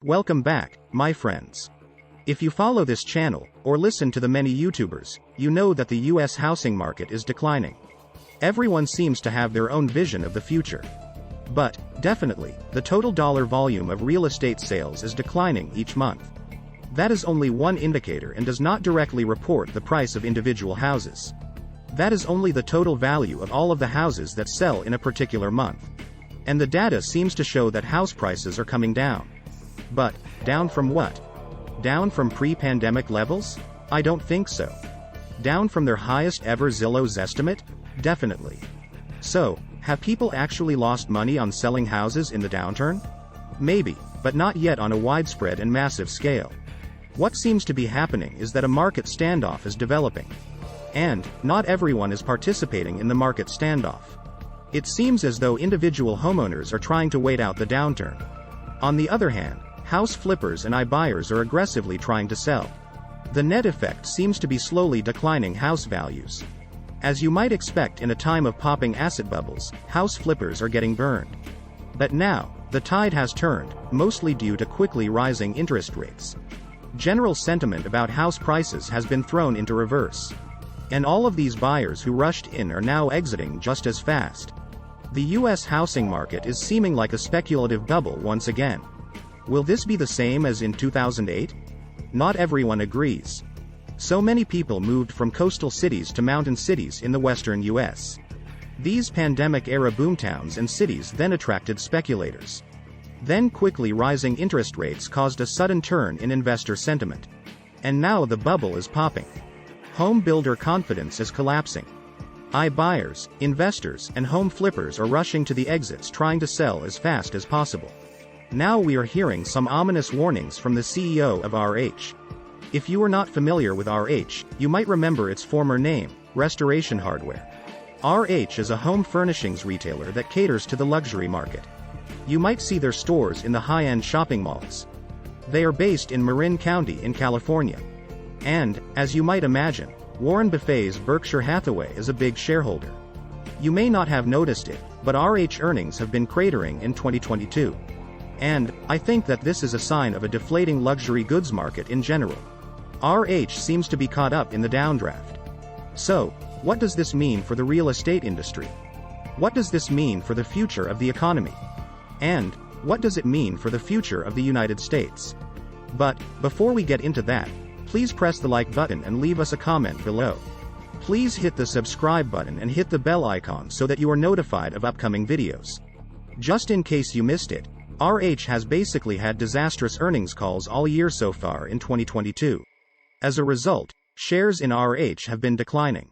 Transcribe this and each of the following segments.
Welcome back, my friends. If you follow this channel, or listen to the many YouTubers, you know that the US housing market is declining. Everyone seems to have their own vision of the future. But, definitely, the total dollar volume of real estate sales is declining each month. That is only one indicator and does not directly report the price of individual houses. That is only the total value of all of the houses that sell in a particular month. And the data seems to show that house prices are coming down. But, down from what? Down from pre-pandemic levels? I don't think so. Down from their highest ever Zillow's estimate? Definitely. So, have people actually lost money on selling houses in the downturn? Maybe, but not yet on a widespread and massive scale. What seems to be happening is that a market standoff is developing. And, not everyone is participating in the market standoff. It seems as though individual homeowners are trying to wait out the downturn. On the other hand, house flippers and iBuyers are aggressively trying to sell. The net effect seems to be slowly declining house values. As you might expect in a time of popping asset bubbles, house flippers are getting burned. But now, the tide has turned, mostly due to quickly rising interest rates. General sentiment about house prices has been thrown into reverse. And all of these buyers who rushed in are now exiting just as fast. The US housing market is seeming like a speculative bubble once again. Will this be the same as in 2008? Not everyone agrees. So many people moved from coastal cities to mountain cities in the western US. These pandemic-era boomtowns and cities then attracted speculators. Then quickly rising interest rates caused a sudden turn in investor sentiment. And now the bubble is popping. Home builder confidence is collapsing. iBuyers, investors, and home flippers are rushing to the exits trying to sell as fast as possible. Now we are hearing some ominous warnings from the CEO of RH. If you are not familiar with RH, you might remember its former name, Restoration Hardware. RH is a home furnishings retailer that caters to the luxury market. You might see their stores in the high-end shopping malls. They are based in Marin County in California. And, as you might imagine, Warren Buffett's Berkshire Hathaway is a big shareholder. You may not have noticed it, but RH earnings have been cratering in 2022. And, I think that this is a sign of a deflating luxury goods market in general. RH seems to be caught up in the downdraft. So, what does this mean for the real estate industry? What does this mean for the future of the economy? And, what does it mean for the future of the United States? But, before we get into that, please press the like button and leave us a comment below. Please hit the subscribe button and hit the bell icon so that you are notified of upcoming videos. Just in case you missed it, RH has basically had disastrous earnings calls all year so far in 2022. As a result, shares in RH have been declining.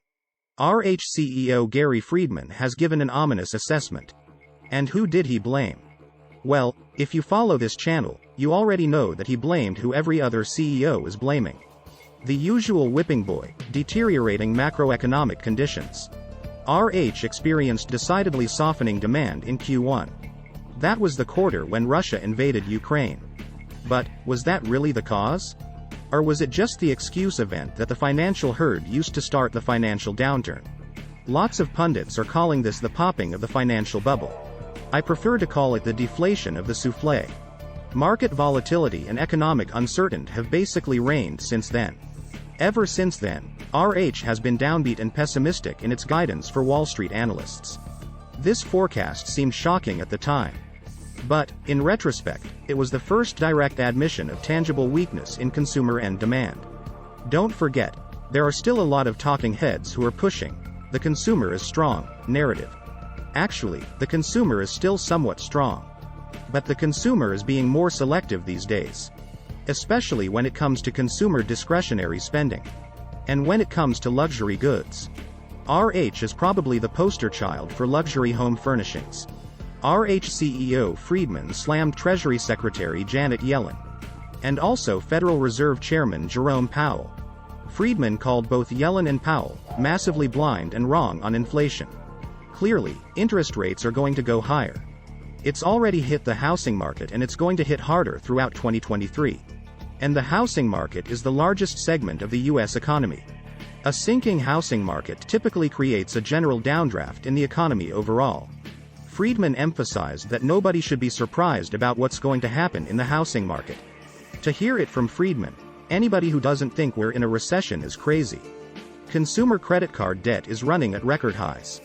RH CEO Gary Friedman has given an ominous assessment. And who did he blame? Well, if you follow this channel, you already know that he blamed who every other CEO is blaming. The usual whipping boy, deteriorating macroeconomic conditions. RH experienced decidedly softening demand in Q1. That was the quarter when Russia invaded Ukraine. But, was that really the cause? Or was it just the excuse event that the financial herd used to start the financial downturn? Lots of pundits are calling this the popping of the financial bubble. I prefer to call it the deflation of the souffle. Market volatility and economic uncertainty have basically reigned since then. Ever since then, RH has been downbeat and pessimistic in its guidance for Wall Street analysts. This forecast seemed shocking at the time. But, in retrospect, it was the first direct admission of tangible weakness in consumer end demand. Don't forget, there are still a lot of talking heads who are pushing "the consumer is strong" narrative. Actually, the consumer is still somewhat strong. But the consumer is being more selective these days. Especially when it comes to consumer discretionary spending. And when it comes to luxury goods. RH is probably the poster child for luxury home furnishings. RH CEO Friedman slammed Treasury Secretary Janet Yellen. And also Federal Reserve Chairman Jerome Powell. Friedman called both Yellen and Powell massively blind and wrong on inflation. Clearly, interest rates are going to go higher. It's already hit the housing market and it's going to hit harder throughout 2023. And the housing market is the largest segment of the US economy. A sinking housing market typically creates a general downdraft in the economy overall. Friedman emphasized that nobody should be surprised about what's going to happen in the housing market. To hear it from Friedman, anybody who doesn't think we're in a recession is crazy. Consumer credit card debt is running at record highs.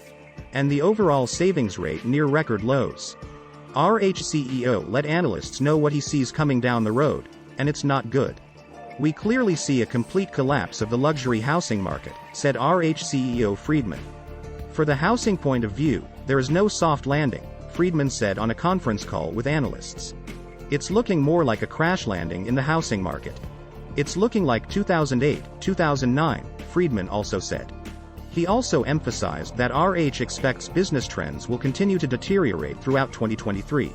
And the overall savings rate near record lows. RH CEO let analysts know what he sees coming down the road, and it's not good. We clearly see a complete collapse of the luxury housing market, said RH CEO Friedman. For the housing point of view, there is no soft landing, Friedman said on a conference call with analysts. It's looking more like a crash landing in the housing market. It's looking like 2008, 2009, Friedman also said. He also emphasized that RH expects business trends will continue to deteriorate throughout 2023.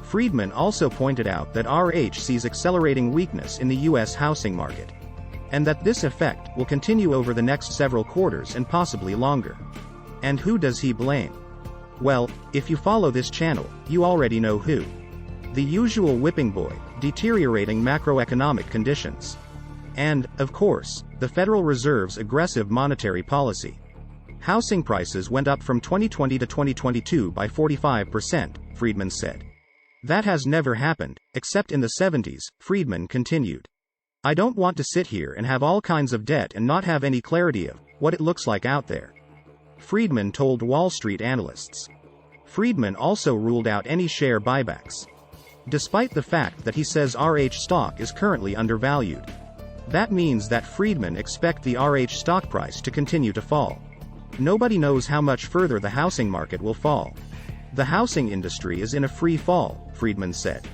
Friedman also pointed out that RH sees accelerating weakness in the U.S. housing market. And that this effect will continue over the next several quarters and possibly longer. And who does he blame? Well, if you follow this channel, you already know who. The usual whipping boy, deteriorating macroeconomic conditions. And, of course, the Federal Reserve's aggressive monetary policy. Housing prices went up from 2020 to 2022 by 45%, Friedman said. That has never happened, except in the 70s, Friedman continued. I don't want to sit here and have all kinds of debt and not have any clarity of what it looks like out there. Friedman told Wall Street analysts. Friedman also ruled out any share buybacks. Despite the fact that he says RH stock is currently undervalued. That means that Friedman expects the RH stock price to continue to fall. Nobody knows how much further the housing market will fall. The housing industry is in a free fall, Friedman said.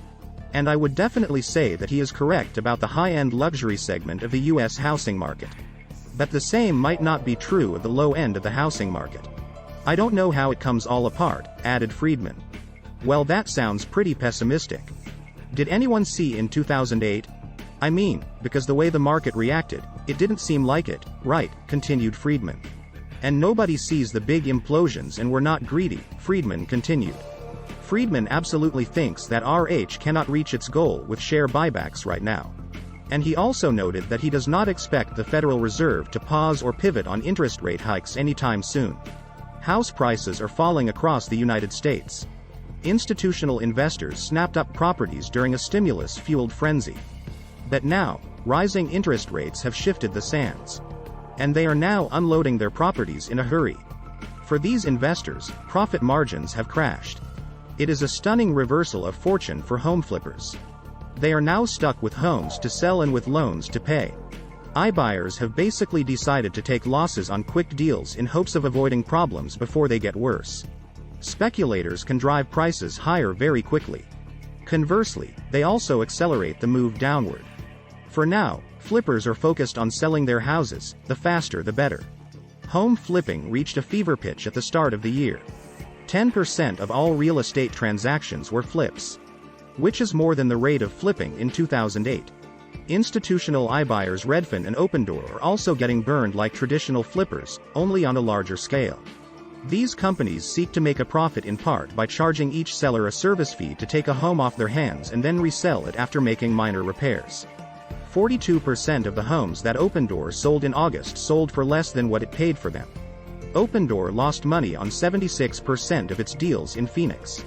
And I would definitely say that he is correct about the high-end luxury segment of the U.S. housing market. But the same might not be true of the low end of the housing market. I don't know how it comes all apart, added Friedman. Well, that sounds pretty pessimistic. Did anyone see in 2008? I mean, because the way the market reacted, it didn't seem like it, right, continued Friedman. And nobody sees the big implosions and we're not greedy, Friedman continued. Friedman absolutely thinks that RH cannot reach its goal with share buybacks right now. And he also noted that he does not expect the Federal Reserve to pause or pivot on interest rate hikes anytime soon. House prices are falling across the United States. Institutional investors snapped up properties during a stimulus-fueled frenzy. But now, rising interest rates have shifted the sands. And they are now unloading their properties in a hurry. For these investors, profit margins have crashed. It is a stunning reversal of fortune for home flippers. They are now stuck with homes to sell and with loans to pay. iBuyers have basically decided to take losses on quick deals in hopes of avoiding problems before they get worse. Speculators can drive prices higher very quickly. Conversely, they also accelerate the move downward. For now, flippers are focused on selling their houses, the faster the better. Home flipping reached a fever pitch at the start of the year. 10% of all real estate transactions were flips. Which is more than the rate of flipping in 2008. Institutional iBuyers Redfin and Opendoor are also getting burned like traditional flippers, only on a larger scale. These companies seek to make a profit in part by charging each seller a service fee to take a home off their hands and then resell it after making minor repairs. 42% of the homes that Opendoor sold in August sold for less than what it paid for them. Opendoor lost money on 76% of its deals in Phoenix.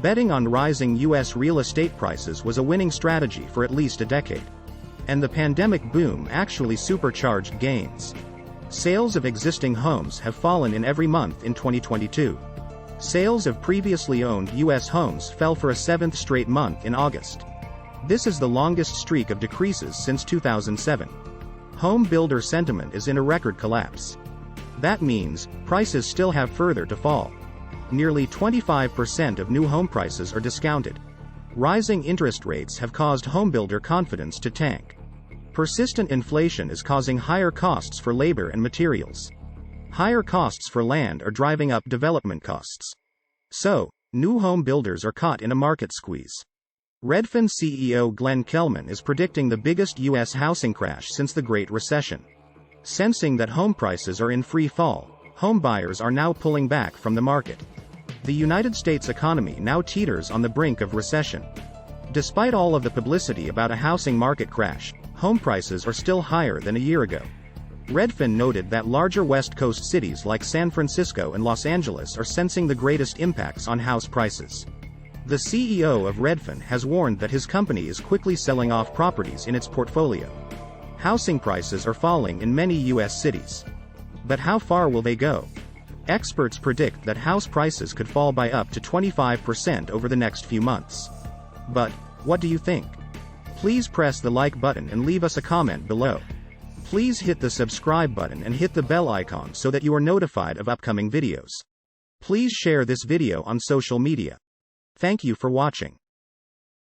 Betting on rising U.S. real estate prices was a winning strategy for at least a decade. And the pandemic boom actually supercharged gains. Sales of existing homes have fallen in every month in 2022. Sales of previously owned U.S. homes fell for a seventh straight month in August. This is the longest streak of decreases since 2007. Home builder sentiment is in a record collapse. That means, prices still have further to fall. Nearly 25% of new home prices are discounted. Rising interest rates have caused homebuilder confidence to tank. Persistent inflation is causing higher costs for labor and materials. Higher costs for land are driving up development costs. So, new home builders are caught in a market squeeze. Redfin CEO Glenn Kelman is predicting the biggest U.S. housing crash since the Great Recession. Sensing that home prices are in free fall, home buyers are now pulling back from the market. The United States economy now teeters on the brink of recession. Despite all of the publicity about a housing market crash, home prices are still higher than a year ago. Redfin noted that larger West Coast cities like San Francisco and Los Angeles are sensing the greatest impacts on house prices. The CEO of Redfin has warned that his company is quickly selling off properties in its portfolio. Housing prices are falling in many U.S. cities. But how far will they go? Experts predict that house prices could fall by up to 25% over the next few months. But, what do you think? Please press the like button and leave us a comment below. Please hit the subscribe button and hit the bell icon so that you are notified of upcoming videos. Please share this video on social media. Thank you for watching.